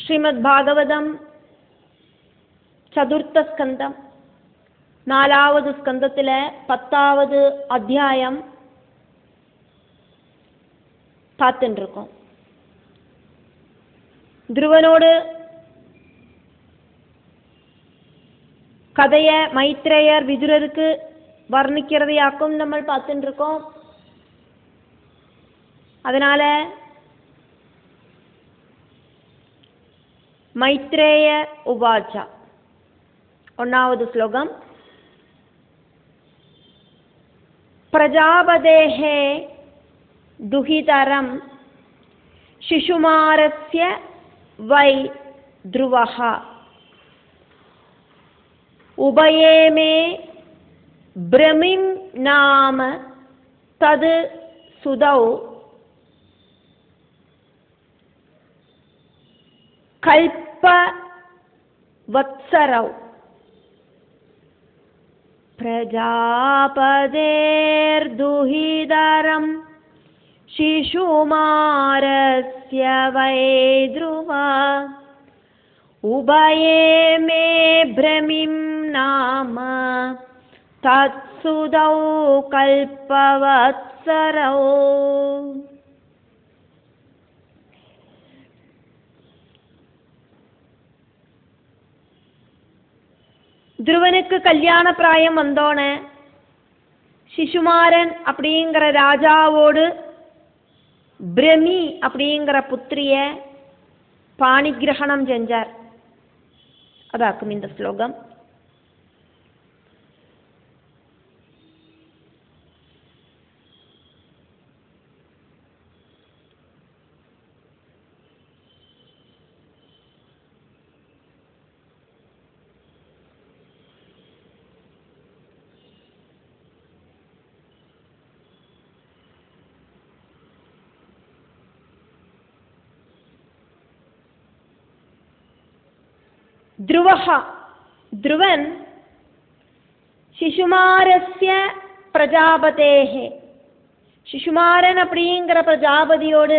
ശ്രീമദ് ഭാഗവതം ചതുർത്ഥ സ്കന്ധം 4வது സ്കന്ധത്തിലെ 10வது அத்தியாயம் பார்த்துட்டு இருக்கோம். துருவனோடு கதையை மைத்ரேயர் விதுரருக்கு வர்ணிக்கிறதையாக்கும் நம்ம பார்த்துட்டு இருக்கோம். அதனால மைத்ரேய உவாச்ச 1வது ஸ்லோகம். பிரஜாபதேஹே துஹிதரம் சிசுமாரஸ்ய வை த்ருவஹ உபயே மே பிரமிம் நாம தது சுதௌ கல்பவத்சரௌ பிரஜாபதேர்துஹிதரம் சிசுமாரஸ்ய வை த்ருவா உபயே மே பிரமிம் நாம தத்சுதௌ கல்பவத்சரௌ. துருவனுக்கு கல்யாண பிராயம் வந்தோனே சிசுமாரன் அப்படிங்கிற ராஜாவோடு பிரமி அப்படிங்கிற புத்திரிய பாணிகிரகணம் செஞ்சார். அதாக்கும் இந்த ஸ்லோகம். த்ருவஹா த்ருவன் சிசுமாரஸ்ய பிரஜாபதேஹே சிசுமாரன் அப்படிங்கிற பிரஜாபதியோடு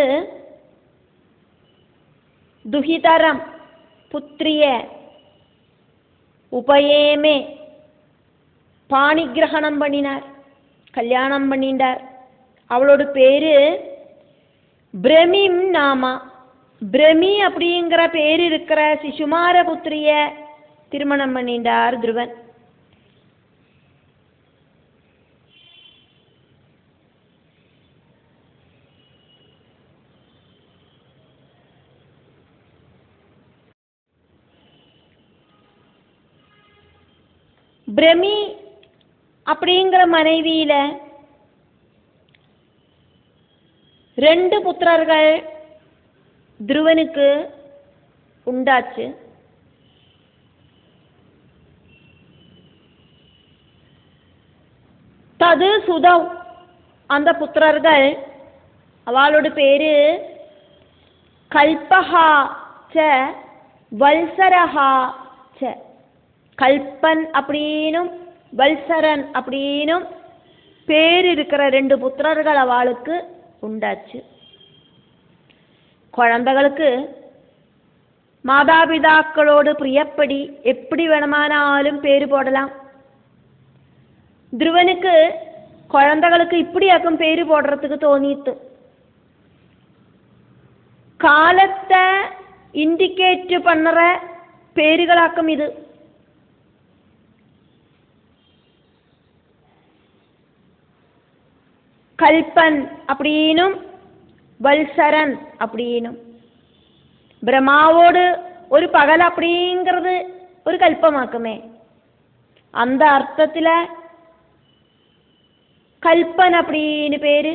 துஹிதரம் புத்திரிய உபயேமே பாணிகிரகணம் பண்ணினார், கல்யாணம் பண்ணிட்டார். அவளோட பேரு பிரமிம் நாமா. பிரமி அப்படிங்கிற பேர் இருக்கிற சிசுமார புத்திரிய திருமணம் பண்ணிட்டார் துருவன். பிரமி அப்படிங்கிற மனைவியில 2 புத்திரர்கள் துருவனுக்கு உண்டாச்சு. தது சுதவ் அந்த புத்திரர்கள் அவளோட பேரு கல்பஹா ச வல்சரஹா ச. கல்பன் அப்படின்னும் வல்சரன் அப்படின்னும் பேர் இருக்கிற 2 புத்திரர்கள் அவளுக்கு உண்டாச்சு. குழந்தைகளுக்கு மாதாபிதாக்களோடு பிரியப்படி எப்படி வேணுமானாலும் பேரு போடலாம். துருவனுக்கு குழந்தைகளுக்கு இப்படியாக்கும் பேரு போடுறதுக்கு தோணித்து. காலத்தை இண்டிகேட் பண்ணுற பேருகளாக்கும் இது. கல்பன் அப்படின்னும் வல்சரன் அப்படின்னும். பிரம்மாவோடு ஒரு பகல் அப்படிங்கிறது ஒரு கல்பமாக்குமே. அந்த அர்த்தத்தில் கல்பன் அப்படின்னு பேரு.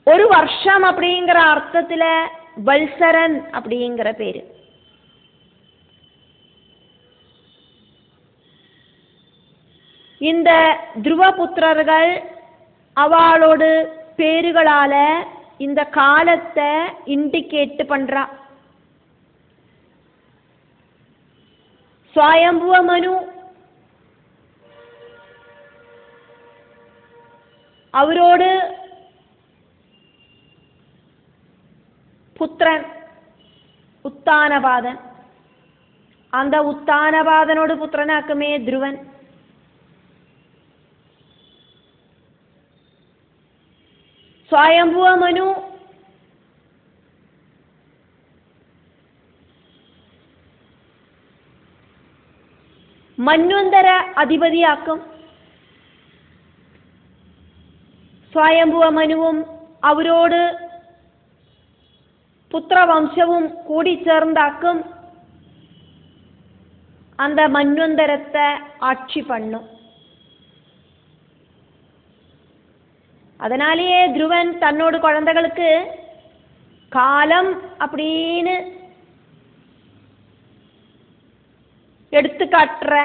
ஒரு வருஷம் அப்படிங்கிற அர்த்தத்தில் வல்சரன் அப்படிங்கிற பேரு. இந்த துருவபுத்திரர்கள் அவளோடு பேருகளால இந்த காலத்தை இண்டிகேட் பண்றா. ஸ்வயம்புவ மனு அவரோடு புத்திரன் உத்தானபாதன். அந்த உத்தானபாதனோடு புத்திரனாக்குமே துருவன். സ്വയംഭുവ മനു മന്വന്തര അധിപതിയാക്കും. സ്വയംഭുവ മനുവും അവരോട് പുത്രവംശവും കൂടിച്ചേർന്നാക്കും அந்த மன்வந்தரத்தை ஆட்சி பண்ணும். அதனாலேயே துருவன் தன்னோட குழந்தைகளுக்கு காலம் அப்படின்னு எடுத்துக்காட்டுற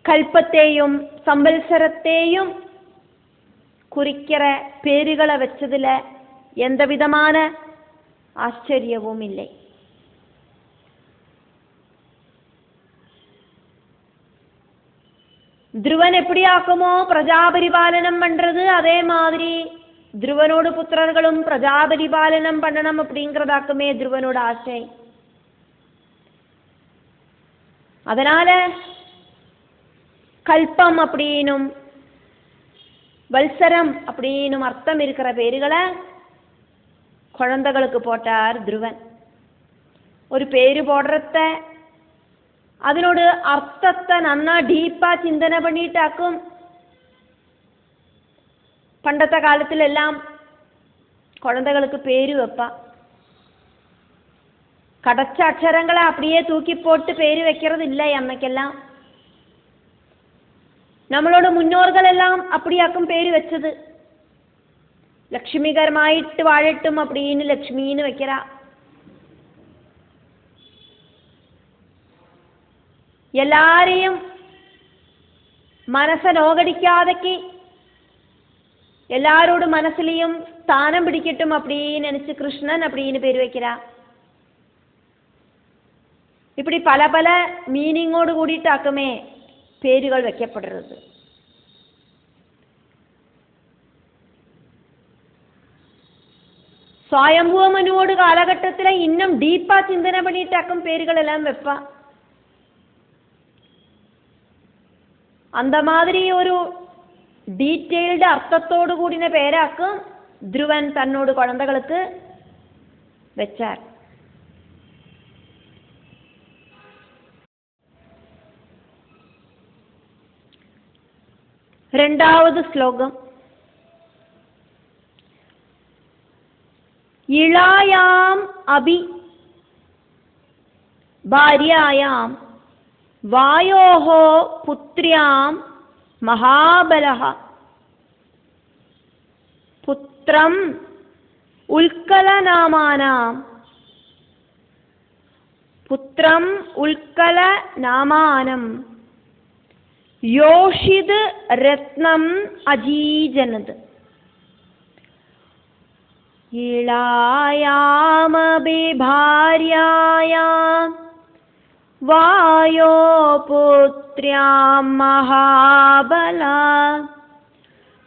கல்பத்தையும் சம்பல்சரத்தையும் குறிக்கிற பேருகளை வச்சதுல எந்த விதமான ஆச்சரியமும் இல்லை. துருவன் எப்படி ஆக்குமோ பிரஜாபரிபாலனம் பண்றது, அதே மாதிரி துருவனோட புத்திரர்களும் பிரஜாபரிபாலனம் பண்ணணும் அப்படிங்கிறதாக்குமே துருவனோட ஆசை. அதனால கல்பம் அப்படின்னும் வல்சரம் அப்படின்னும் அர்த்தம் இருக்கிற பேருகளை குழந்தைகளுக்கு போட்டார் துருவன். ஒரு பேரு போடுறத അതിനോട് അർത്ഥത്തെ നന്നാ ഡീപ്പാ ചിന്തന പണിയിട്ടാക്കും. പണ്ടത്തെ കാലത്തിലെല്ലാം കുഴന്തകൾക്ക് പേര് വെപ്പ കടച്ച അക്ഷരങ്ങളെ അപ്പടിയെ തൂക്കിപ്പോട്ട് പേര് വെக்கிறதில்ல. അമ്മയ്ക്കെല്ലാം നമ്മളോട് മുന്നോറുകളെല്ലാം അപ്പടിയാക്കും പേര് വെച്ചത്. ലക്ഷ്മികരമായിട്ട് വാഴട്ടും അപ്പടിന്ന് ലക്ഷ്മീന്ന് വെക്കറ. എല്ലാരെയും മനസ്സ നോകടിക്കാതെക്ക് எல்லாரோட மனசுலையும் ஸ்தானம் பிடிக்கட்டும் அப்படின்னு நினைச்சு கிருஷ்ணன் அப்படின்னு பேர் வைக்கிறா. இப்படி பல பல மீனிங்கோடு கூடிட்டாக்குமே பேருகள் வைக்கப்படுறது. സ്വയംഭുവ മനുവോട് കാലഘട്ടത്തിലെ ഇന്നും ഡീപ്പാ ചിന്തന പണിയിട്ടാക്കും പേരുകളെല്ലാം വെപ്പ. அந்த மாதிரி ஒரு டீட்டெயில்டு அர்த்தத்தோடு கூடின பேராக்கும் துருவன் தன்னோட குழந்தைகளுக்கு வச்சார். ரெண்டாவது ஸ்லோகம். இளாயாம் அபி பாரியாயாம் வாயோஹ புத்ரியாம் மகாபலஹ புத்ரம் உல்கலநாமானாம் புத்ரம் உல்கலநாமானம் யோஷித் ரத்னம் அஜீஜனத். இளாயாமபி பாரியாயாம் வாயோ புத்ர்யாம் மகாபலா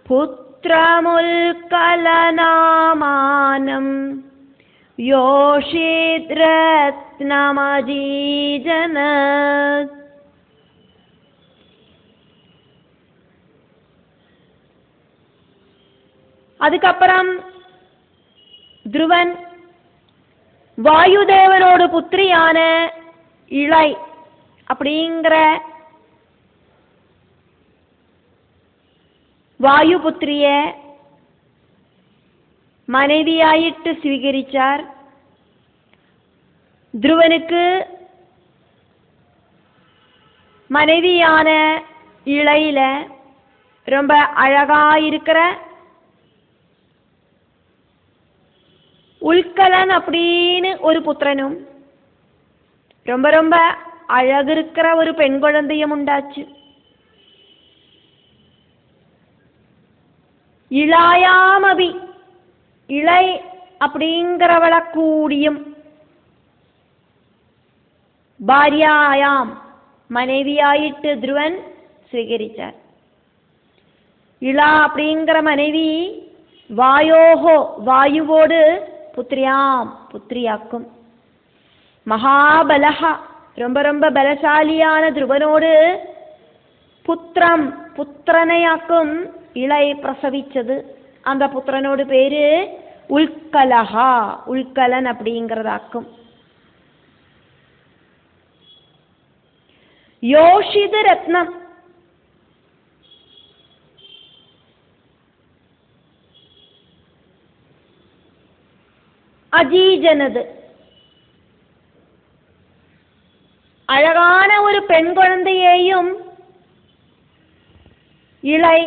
புத்ரமுல்கலநாமானம் யோஷித் ரத்னமஜீஜனத். அதுக்கப்புறம் துருவன் வாயுதேவனோட புத்திரியான இளை அப்படிங்கிற வாயுபுத்திரிய மனைவியாயிட்டு ஸ்வீகரிச்சார். துருவனுக்கு மனைவியான இளையில ரொம்ப அழகாயிருக்கிற உல்கலன் அப்படின்னு ஒரு புத்திரனும் ரொம்ப ரொம்ப அழகு இருக்கிற ஒரு பெண் குழந்தையும் உண்டாச்சு. இளாயாமபி இளை அப்படிங்கிறவள கூடியும் பாரியாயாம் மனைவியாயிட்டு துருவன் ஸ்வீகரிச்சார். இளா அப்படிங்கிற மனைவி வாயோஹோ வாயுவோடு புத்திரியாம் புத்திரியாக்கும். மகாபலஹா ரொம்ப ரொம்ப பலசாலியான துருவனோடு புத்திரம் புத்திரனையாக்கும் இளை பிரசவிச்சது. அந்த புத்திரனோடு பேரு உல்கலஹா உல்கலன் அப்படிங்கிறதாக்கும். யோஷித ரத்னம் அஜீஜனது அழகான ஒரு பெண் குழந்தையையும் இளை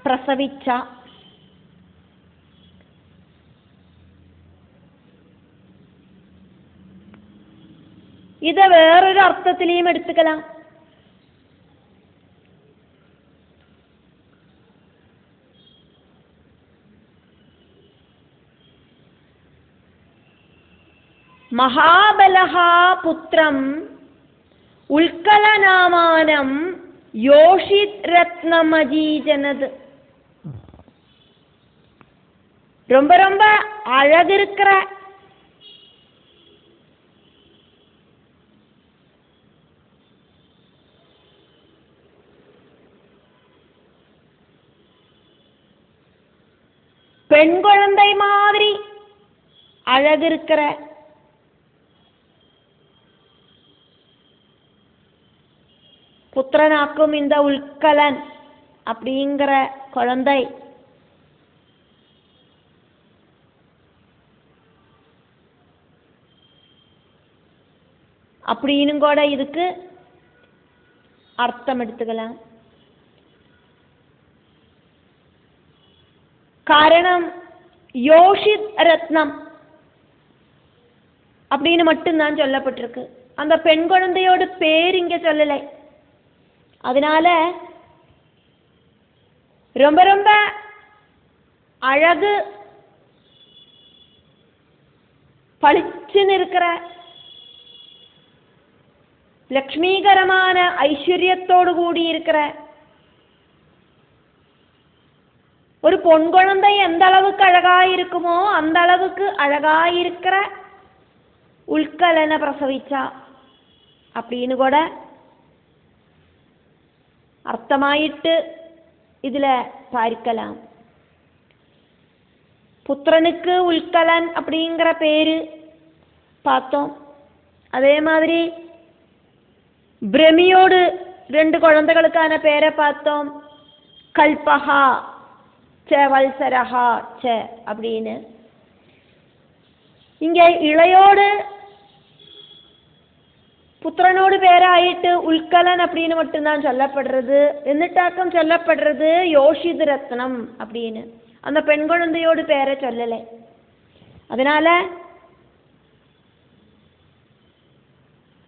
பிரசவிச்சா. இத வேறொரு அர்த்தத்திலையும் எடுத்துக்கலாம். மகாபலஹா புத்திரம் உல்கலநாமானம் யோஷித் ரத்னமஜீஜனது. ரொம்ப ரொம்ப அழகு இருக்கிற பெண் குழந்தை மாதிரி அழகு இருக்கிற புத்திரனாக்கும் இந்த உல்கலன் அப்படிங்கிற குழந்தை அப்படின்னு கூட இதுக்கு அர்த்தம் எடுத்துக்கலாம். காரணம் யோஷித் ரத்னம் அப்படின்னு மட்டும்தான் சொல்லப்பட்டிருக்கு. அந்த பெண் குழந்தையோட பேர் இங்க சொல்லலை. அதனால ரொம்ப ரொம்ப அழகு பளிச்சுன்னு இருக்கிற லக்ஷ்மீகரமான ஐஸ்வர்யத்தோடு கூடி இருக்கிற ஒரு பொன் குழந்தை எந்த அளவுக்கு அழகாயிருக்குமோ அந்த அளவுக்கு அழகாயிருக்கிற உல்கலனை பிரசவிச்சா அப்படின்னு கூட அர்த்தமாயிட்டு இதுல பார்க்கலாம். புத்திரனுக்கு உல்கலன் அப்படிங்கிற பேரு பார்த்தோம். அதே மாதிரி பிரமியோடு 2 குழந்தைகளுக்கான பேரை பார்த்தோம். கல்பஹா ச வல்சரஹா ச அப்படின்னு. இங்க இளையோடு புத்திரனோடு பேராயிட்டு உல்கலன் அப்படின்னு மட்டும்தான் சொல்லப்படுறது. എന്നിട്ടാக்கம் சொல்லப்படுறது யோஷித் ரத்னம் அப்படின்னு. அந்த பெண் குழந்தையோடு பேரை சொல்லலை. அதனால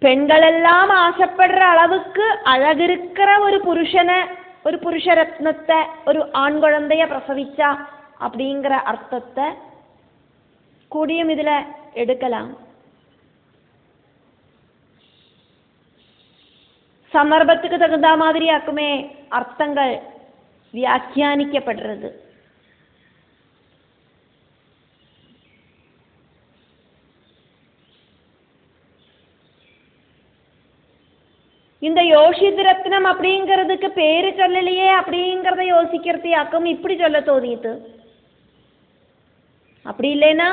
பெண்களெல்லாம் ஆசைப்படுற அளவுக்கு அழகிருக்கிற ஒரு புருஷனை ஒரு புருஷ ரத்னத்தை ஒரு ஆண் குழந்தைய பிரசவிச்சா அப்படிங்கிற அர்த்தத்தை கூடியும் இதுல எடுக்கலாம். சந்தர்ப்பத்துக்கு தகுந்த மாதிரியாக்குமே அர்த்தங்கள் வியாக்கியானிக்கப்படுறது. இந்த யோஷித் ரத்னம் அப்படிங்கிறதுக்கு பேரு சொல்லலையே அப்படிங்கிறத யோசிக்கிறதையாக்கும் இப்படி சொல்ல தோணிட்டு. அப்படி இல்லைன்னா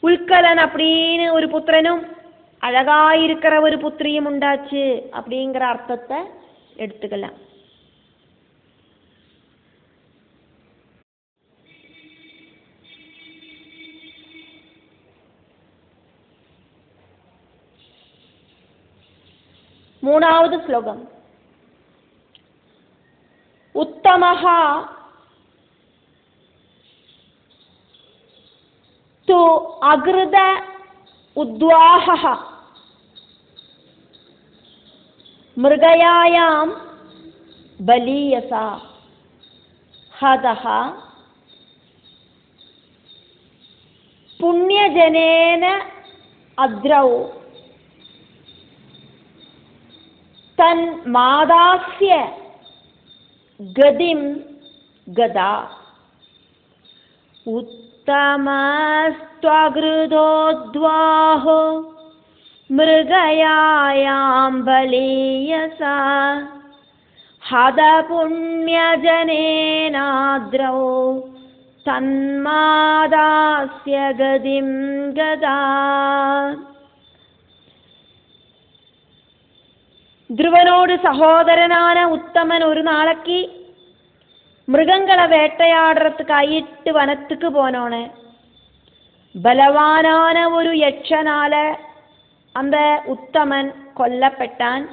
உல்கலன் அப்படின்னு ஒரு புத்திரனும் அழகாயிருக்கிற ஒரு புத்திரியும் உண்டாச்சு அப்படிங்கிற அர்த்தத்தை எடுத்துக்கலாம். மூணாவது ஸ்லோகம். உத்தமஹா து அக்ருத உத்வாஹஹ மிருகயாயாம் பலீயசா ஹதஹ புண்ணியஜனேன அத்ரௌ தன் மாதாஸ்ய கதிம் கதா உத்தமஸ்த்வக்ருதோத்வாஹோ மிருகயாயாம் பலீயசா ஹத புண்ணியஜனேனாத்ரௌ தன்மாதாஸ்ய கதிம் கதா. ധ്രുവനോട് സഹോദരനാன ഉത്തമൻ ഒരു നാളേക്ക് മൃഗങ്ങളെ വേട്ടയാടുறதுக்காയിട്ട് വനத்துக்கு போனோனே பலவானான ஒரு யட்சனால அந்த உத்தமன் கொல்லப்பட்டான்.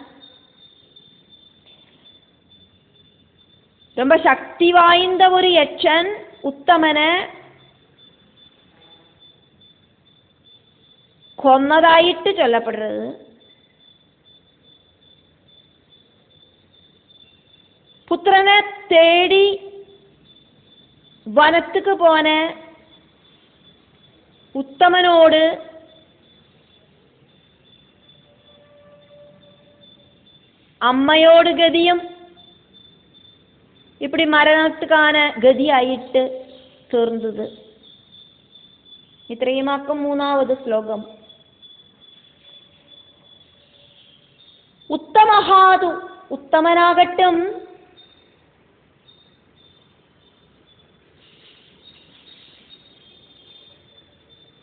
ரொம்ப சக்தி வாய்ந்த ஒரு யட்சன் உத்தமனை கொன்னதாயிட்டு சொல்லப்படுறது. புத்திரனை தேடி വനத்துக்கு போன உத்தமனோடு അമ്മയോട് ഗതിയും இப்படி മരണத்துக்கான ഗതിയായിട്ട് തീർന്നത്. ഇത്രയുമാക്കും മൂന്നാമത് ശ്ലോകം. ഉത്തമഹാതു ഉത്തമനാകട്ടും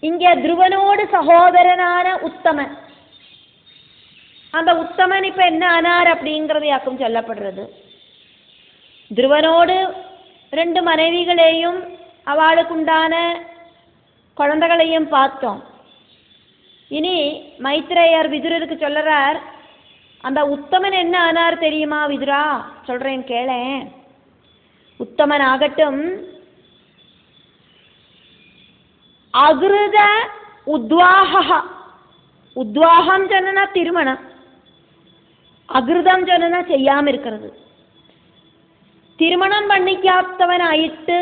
இங்க ധ്രുവനോട് சகோதரனான உத்தமன். அந்த உத்தமன் இப்ப என்ன ஆனார் அப்படிங்கிறதையாக்கும் சொல்லப்படுறது. ധ്രുവനோடு 2 மனைவிகளையும் அவளுக்குண்டான குழந்தைகளையும் பார்த்தோம். இனி மைத்ரேயர் விதுரருக்கு சொல்லறார், அந்த உத்தமன் என்ன ஆனார் தெரியுமா விதுரா? சொல்றேன் கேளேன். உத்தமன் ஆகட்டும் அகிருத உத்வாஹ. உத்வாகம் சொன்னா திருமணம், அகிருதம் சொன்னா செய்யாம இருக்கிறது. திருமணம் பண்ணிக்காத்தவனாயிட்டு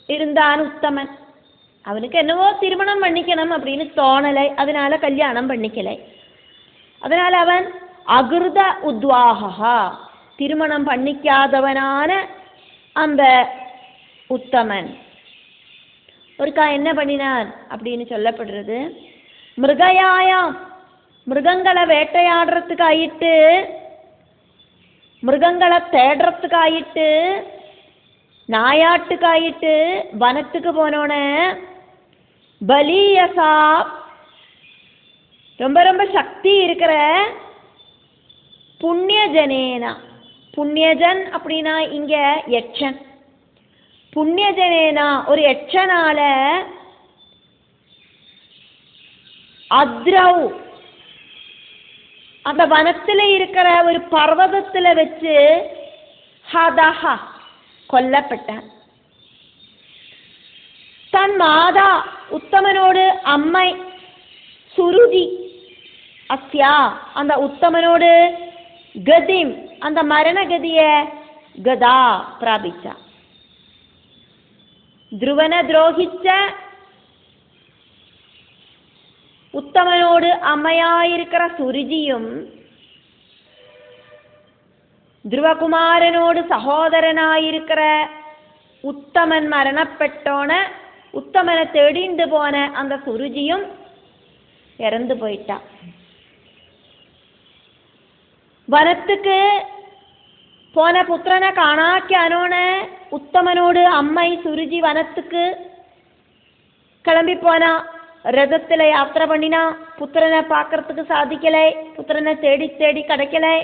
இருந்தான் உத்தமன். அவனுக்கு என்னவோ திருமணம் பண்ணிக்கணும் அப்படின்னு தோணலை, அதனால கல்யாணம் பண்ணிக்கலை. அதனால அவன் அகிருத உத்வாஹா, திருமணம் பண்ணிக்காதவனான அந்த உத்தமன் ஒருக்கா என்ன பண்ணினான் அப்படின்னு சொல்லப்படுறது. மிருகயாயாம், மிருகங்களை வேட்டையாடுறதுக்காயிட்டு, மிருகங்களை தேடுறதுக்காயிட்டு, நாயாட்டுக்காயிட்டு வனத்துக்கு போனோன்னு பலியசா, ரொம்ப ரொம்ப சக்தி இருக்கிற புண்ணியஜனேனா. புண்ணியஜன் அப்படின்னா இங்க யட்சன். புண்ணியஜனேனா ஒரு யட்சனால அத்ரவ், அந்த வனத்துல இருக்கிற ஒரு பர்வதத்துல வச்சு ஹதஹா கொல்லப்பட்டான். தன் மாதா உத்தமனோடு அம்மை சுருதி அஸ்யா, அந்த உத்தமனோடு கதிம், அந்த மரண கதிய கதா பிராபிச்சா. ധ്രുവനെ ദ്രോഹിച്ച ഉത്തമനോട് അമ്മയായിരിക്കുന്ന സുരുചിയും ധ്രുവകുമാരനോട് സഹോദരനായിരിക്കുന്ന ഉത്തമൻ മരണപ്പെട്ടോണ് ഉത്തമനെ തേടിണ്ട് പോന அந்த സുരുചിയും ഇറந்து പോയിട്ടാ. വനத்துக்கு போன புத்திரனை காணாக்கானோன்னு உத்தமனோடு அம்மை சுருஜி வனத்துக்கு கிளம்பி போனா. ரதத்துல யாத்திரை பண்ணினா, புத்திரனை பார்க்கறதுக்கு சாதிக்கலை, புத்திரனை தேடி தேடி கிடைக்கலை.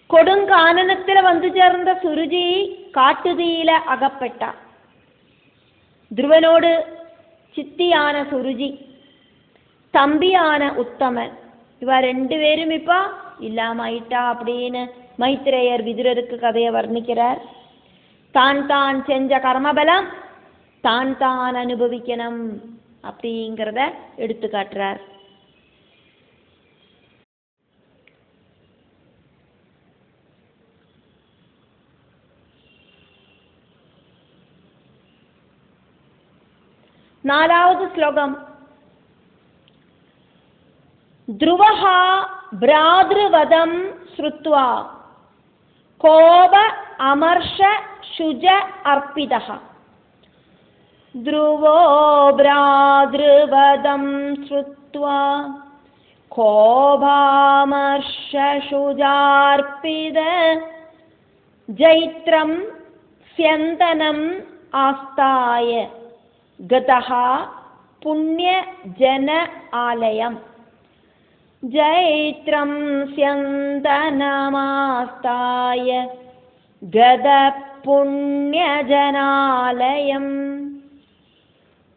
கொடுங்கானனத்துல வந்து சேர்ந்த சுருஜி காட்டுதீயில அகப்பட்டா. ധ്രുവനോട് ചിത്തിயான സുരുചി, തമ്പിயான ഉത്തമൻ, ഇവ രണ്ടുപേരും ഇപ്പൊ ഇല്ലാമായിട്ടാ அப்படின்னு மைத்ரேயர் விதுரருக்கு கதையை வர்ணிக்கிறார். தான் தான் செஞ்ச கர்மபலம் தான் தான் அனுபவிக்கணும் அப்படிங்கிறத எடுத்து காட்டுறார். நாலாவது ஸ்லோகம். ध्रुवः भ्रातृवधं श्रुत्वा कोप अमर्ष शुज अर्पितः। ध्रुवो भ्रातृवधं श्रुत्वा कोपामर्षशुजार्पित जैत्रं स्यन्दनम् आस्ताय गतः पुण्यजन आलयम्। जैत्रं स्यन्दनमास्ताय गतः पुण्यजनालयम्।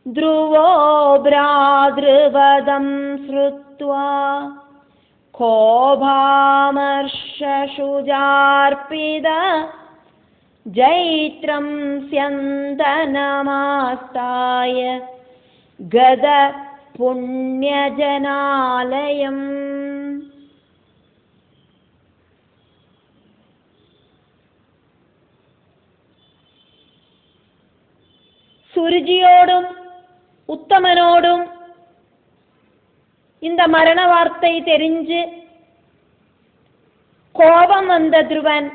ध्रुवो भ्रातृवधं श्रुत्वा कोपामर्षशुजार्पित जैत्रं स्यन्दनमास्ताय गतः पुण्यजनालयम्। സുരുചിയോടും ഉത്തമനോടും இந்த மரண வார்த்தை தெரிஞ்சு கோபம் வந்த துருவன்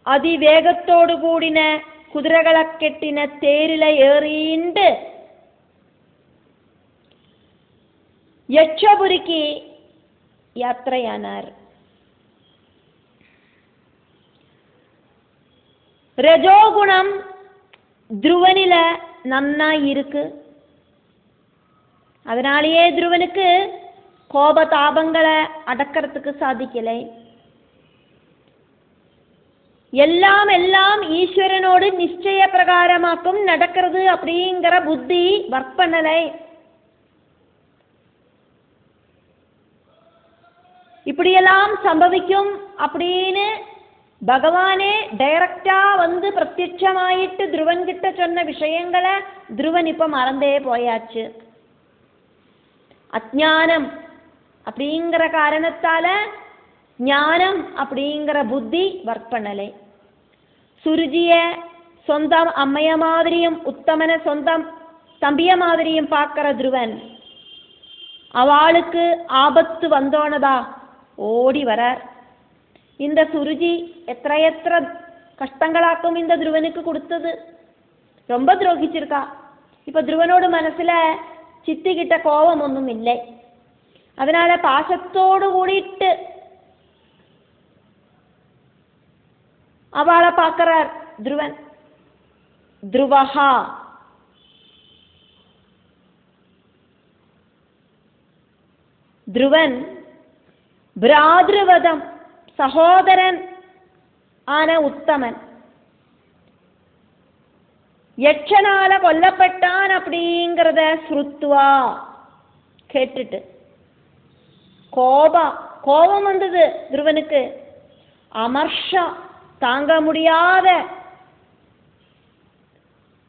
அதிவேகத்தோடு கூடின குதிரைகளை கெட்டின தேரில ஏறிண்டு യക്ഷപുരിക്ക് യാത്രയാനാർ. ரஜோகுணம் துருவனில நன்னாய் இருக்கு. அதனாலேயே துருவனுக்கு கோபதாபங்களை அடக்கிறதுக்கு சாதிக்கலை. எல்லாம் எல்லாம் ஈஸ்வரனோடு நிச்சய பிரகாரமாக்கும் நடக்கிறது அப்படிங்கிற புத்தி ஒர்க் பண்ணலை. இப்படியெல்லாம் சம்பவிக்கும் அப்படின்னு பகவானே டைரக்டா வந்து பிரத்யட்சமாயிட்டு துருவன் கிட்ட சொன்ன விஷயங்களை துருவன் இப்ப மறந்தே போயாச்சு. அஜ்ஞானம் அப்படிங்கிற காரணத்தால ஞானம் அப்படிங்கிற புத்தி ஒர்க் பண்ணலை. சுருஜிய சொந்தம் அம்மைய மாதிரியும் உத்தமன சொந்தம் தம்பிய மாதிரியும் பார்க்கிற துருவன் அவளுக்கு ஆபத்து வந்தோனதா ஓடி வரார். இந்த சுருஜி எത്ര கஷ்டங்களாக்கும் இந்த துருவனுக்கு கொடுத்தது. ரொம்ப துரோகிச்சிருக்கா. இப்ப துருவனோடு மனசுல சித்திக்கிட்ட கோபம் ஒன்றும் இல்லை. அதனால பாசத்தோடு கூடிட்டு அவளை பார்க்கிறார் துருவன். த்ருவஹா துருவன் பிராத்ருவதம் சகோதரன் ஆன உத்தமன் யட்சனால கொல்லப்பட்டான் அப்படிங்கிறத ஸ்ருத்வா கேட்டுட்டு கோபம் வந்தது துருவனுக்கு. அமர்ஷா தாங்க முடியாத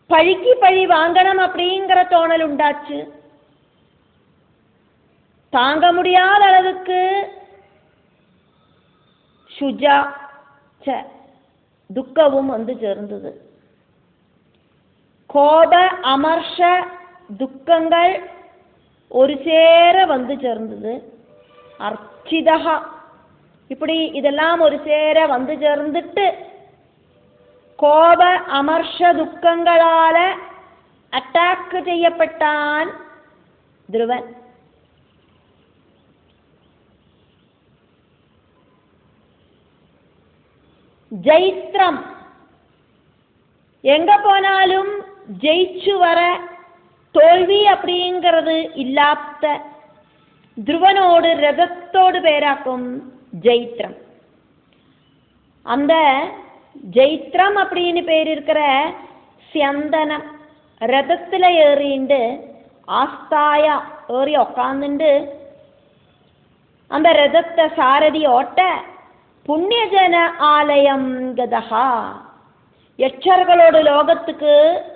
பழிக்கு பழி வாங்கணும் அப்படிங்கிற தோணல் உண்டாச்சு. தாங்க முடியாத அளவுக்கு சுஜா துக்கமும் வந்து சேர்ந்தது. கோப அமர்ஷ துக்கங்கள் ஒரு சேர வந்து சேர்ந்தது. அர்ச்சிதா இப்படி இதெல்லாம் ஒரு சேர வந்து சேர்ந்துட்டு கோப அமர்ஷ துக்கங்களால அட்டாக் செய்யப்பட்டான் துருவன். ஜெயித்ரம் எங்க போனாலும் ஜெயிச்சு வர தோல்வி அப்படிங்கிறது இல்லாத துருவனோடு ரதத்தோடு பேராக்கும் ஜெயித்ரம். அந்த ஜெயித்ரம் அப்படின்னு பேர் இருக்கிற ஸ்யந்தனம் ரதத்துல ஏறிண்டு ஆஸ்தாயா ஏறி உக்காந்துண்டு அந்த ரதத்தை சாரதி ஓட்ட புண்ணியஜன ஆலயம் கதஹா யட்சர்களோடு லோகத்துக்கு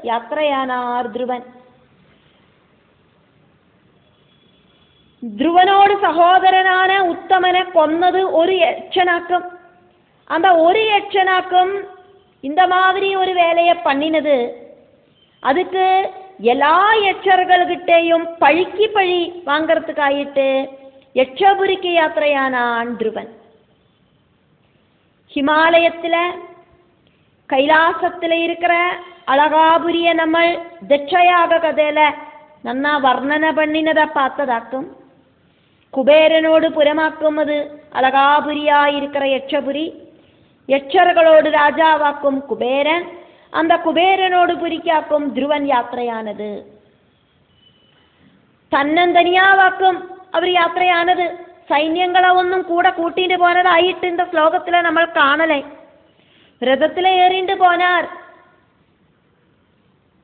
யாத்திரையானார் துருவன். துருவனோடு சகோதரனான உத்தமனை கொன்னது ஒரு யட்சனாக்கும். அந்த ஒரு யட்சனாக்கும் இந்த மாதிரி ஒரு வேலையை பண்ணினது. அதுக்கு எல்லா யட்சர்கள்கிட்டையும் பழிக்கு பழி வாங்கறதுக்காயிட்டு யட்சபுரிக்கு யாத்திரையானான் துருவன். ஹிமாலயத்தில் கைலாசத்தில் இருக்கிற அழகாபுரிய நம்ம தட்சயாக கதையில நன்னா வர்ணனை பண்ணினதை பார்த்ததாக்கும். குபேரனோடு புறமாக்கும் அது அழகாபுரியாயிருக்கிற யட்சபுரி, யட்சர்களோடு ராஜாவாக்கும் குபேரன், அந்த குபேரனோடு புரிக்காக்கும் துருவன் யாத்திரையானது. തന്നന്തനിയാവാക്കും അവർ യാത്രയാണത്. സൈന്യങ്ങളെ ഒന്നും കൂടെ കൂട്ടിയിട്ട് പോനതായിട്ട് இந்த ശ്ലോകത്തിലെ നമ്മൾ കാണலை. ரதத்தில் ஏறிண்டு போனார்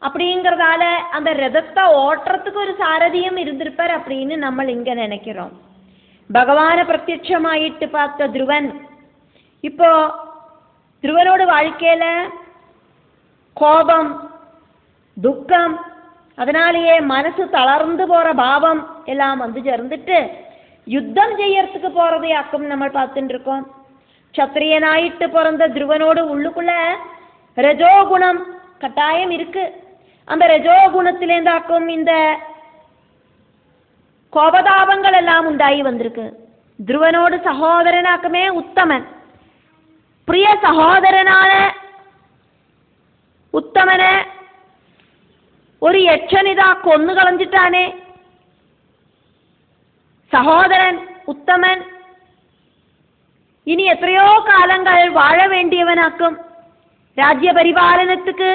அப்படிங்கிறதால அந்த ரதத்தை ஓட்டுறதுக்கு ஒரு சாரதியும் இருந்திருப்பார் அப்படின்னு நம்ம இங்க நினைக்கிறோம். பகவானை பிரத்யட்சமாயிட்டு பார்த்த துருவன் இப்போ துருவனோட வாழ்க்கையில கோபம், துக்கம், அதனாலேயே மனசு தளர்ந்து போற பாவம் எல்லாம் வந்து சேர்ந்துட்டு யுத்தம் செய்யறதுக்கு போறதையாக்கும் நம்ம பார்த்துட்டு இருக்கோம். க்ஷத்ரியனாயிட்டு பிறந்த துருவனோடு உள்ளுக்குள்ள ரஜோகுணம் கட்டாயம் இருக்கு. அந்த ரஜோகுணத்திலேந்தாக்கும் இந்த கோபதாபங்கள் எல்லாம் உண்டாகி வந்திருக்கு. துருவனோடு சகோதரனாக்குமே உத்தமன், பிரிய சகோதரனான உத்தமனை ഒരു യക്ഷനിതാ കൊന്നു കളഞ്ഞിട്ടാനേ. സഹോദരൻ ഉത്തമൻ ഇനി എത്രയോ കാലങ്ങൾ വാഴ വേണ്ടിയവനാക്കും. രാജ്യപരിപാലനத்துக்கு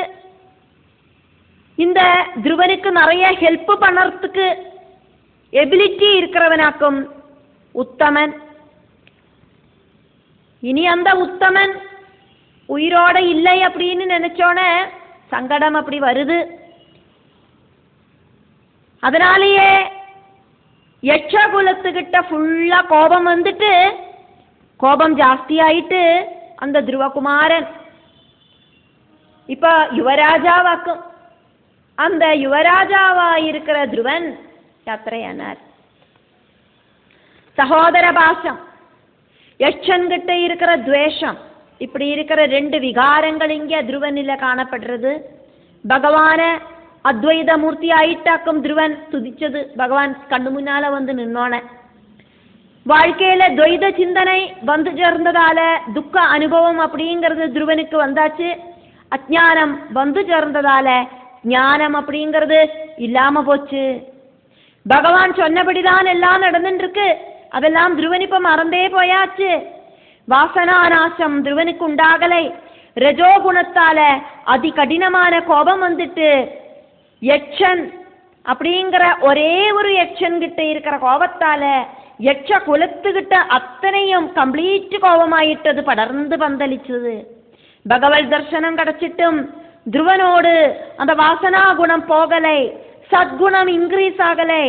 இந்த துருவனுக்கு நிறைய ஹெல்ப் பண்ணறதுக்கு எபிலிட்டி இருக்கிறவனாக்கும் உத்தமன். இனி அந்த உத்தமன் உயிரோட இல்லை அப்படின்னு நினைச்சோன்னே சங்கடம் அப்படி வருது. அதனாலேயே யட்சகுலத்துக்கிட்ட ஃபுல்லா கோபம் வந்துட்டு கோபம் ஜாஸ்தியாயிட்டு அந்த துருவகுமாரன் இப்ப யுவராஜாவாக்கும். அந்த யுவராஜாவாயிருக்கிற துருவன் யாத்திரையானார். சகோதர பாசம், யட்சன்கிட்ட இருக்கிற துவேஷம், இப்படி இருக்கிற ரெண்டு விகாரங்கள் இங்கே துருவனில் காணப்படுறது. பகவான அத்வைத மூர்த்தி ஆயிட்டாக்கும் துருவன் துதிச்சது. பகவான் கண்ணு முன்னால வந்து நின்னோன வாழ்க்கையில துவைத சிந்தனை வந்து சேர்ந்ததால துக்க அனுபவம் அப்படிங்கிறது துருவனுக்கு வந்தாச்சு. அஜ்ஞானம் வந்து சேர்ந்ததால ஞானம் அப்படிங்கிறது இல்லாம போச்சு. பகவான் சொன்னபடிதான் எல்லாம் நடந்துட்டு இருக்கு. அதெல்லாம் துருவன் இப்ப மறந்தே போயாச்சு. வாசனா நாசம் துருவனுக்கு உண்டாகலை. ரஜோகுணத்தால அதி கடினமான கோபம் வந்துட்டு யட்சன் அப்படிங்கிற ஒரே ஒரு யட்சன் கிட்ட இருக்கிற கோபத்தால யட்ச குலத்துக்கிட்ட அத்தனையும் கம்ப்ளீட் கோபமாயிட்டது, படர்ந்து பந்தளிச்சது. பகவத் தர்சனம் கிடைச்சிட்டும் துருவனோடு அந்த வாசனா குணம் போகலை, சத்குணம் இன்க்ரீஸ் ஆகலை.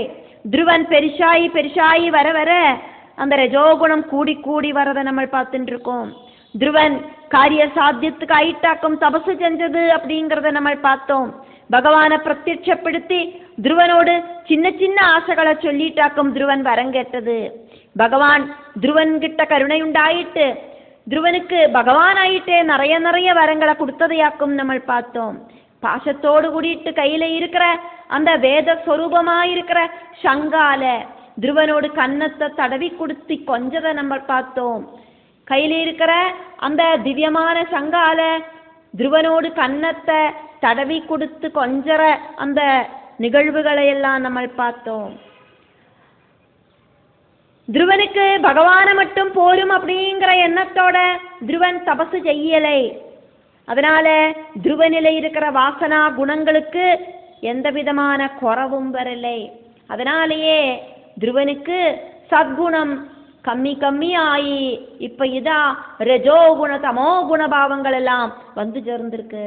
துருவன் பெருசாயி பெருசாயி வர வர அந்த ரஜோகுணம் கூடி கூடி வரதை நம்ம பார்த்துட்டு இருக்கோம். துருவன் காரிய சாத்தியத்துக்கு ஆயிட்டாக்கும் தபசு செஞ்சது அப்படிங்கிறத நம்ம பார்த்தோம். பகவானை பிரத்யட்சப்படுத்தி துருவனோடு சின்ன சின்ன ஆசைகளை சொல்லிட்டாக்கும் துருவன் வரம் கேட்டது. பகவான் துருவன் கிட்ட கருணை உண்டாயிட்டு துருவனுக்கு பகவான் ஆயிட்டே நிறைய நிறைய வரங்களை கொடுத்ததையாக்கும் நம்ம பார்த்தோம். பாசத்தோடு கூடிட்டு கையில இருக்கிற அந்த வேத ஸ்வரூபமாயிருக்கிற சங்கால துருவனோடு கன்னத்தை தடவி கொடுத்து கொஞ்சதை நம்ம பார்த்தோம். கையில இருக்கிற அந்த திவ்யமான சங்கால துருவனோடு கன்னத்தை தடவி கொடுத்து கொஞ்சற அந்த நிகழ்வுகளை எல்லாம் நம்ம பார்த்தோம். துருவனுக்கு பகவானை மட்டும் போரும் அப்படிங்கிற எண்ணத்தோட துருவன் தபசு செய்யலை. அதனால துருவனில இருக்கிற வாசனா குணங்களுக்கு எந்த விதமான குறவும் வரலை. அதனாலேயே துருவனுக்கு சத்குணம் கம்மி கம்மி ஆகி இப்ப இதா ரஜோகுண தமோ குணபாவங்கள் எல்லாம் வந்து சேர்ந்திருக்கு.